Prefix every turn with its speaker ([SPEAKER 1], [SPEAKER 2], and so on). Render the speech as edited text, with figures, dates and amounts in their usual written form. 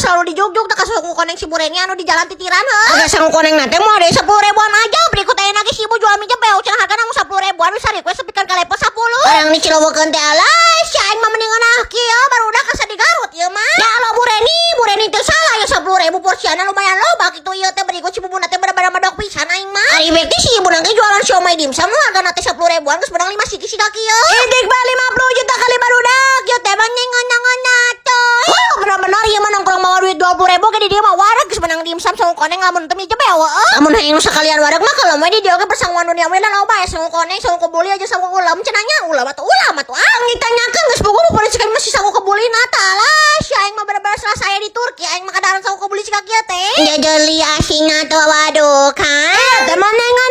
[SPEAKER 1] selalu dijuk-juk tak kasih aku koneng si Bureni anu di jalan titiran heuh. Ada sang koneng nanti mau ada 10 ribuan aja berikut aya nage si ibu jual mie jebeu cenah hargana mah 10 ribuan bisa request sapikan ka level 10. Orang di Cilewekeun teh alah si aing mah mendingan kieu barudak asa di Garut ieu mah. Ya Allah Bureni teh salah ya 10 ribu porsiana lumayan loba kitu ieu teh berikut si bubuna teh bener-bener medok pisan aing mah. Ari bek si ibu nang jualan siomay dimsum hargana teh 10 ribuan geus menang 5 siki siga kieu. Idik ba 50 juta kali barudak ieu teh mah nyengon-nyengon atuh. Oh bener-bener ieu mah nongkrong bawa duit 20 ribu ke di dieu mah wareg geus menang dimsum saung koneng lamun teu mie jebeu heuh. Lamun hayang sakalian wareg mah kalau mah di dieu ge persanguan dunia we loba ya saung koneng saung kebuli aja saung ulam cenanya ulam atuh angin tanyakeun geus bogo nu polisi masih saung kebuli nata lah si aing mah bener-bener salah saya di Turki aing mah kadaran saung kebuli cika kieu teh. Jajali asina tuh waduh kan. Teh manengan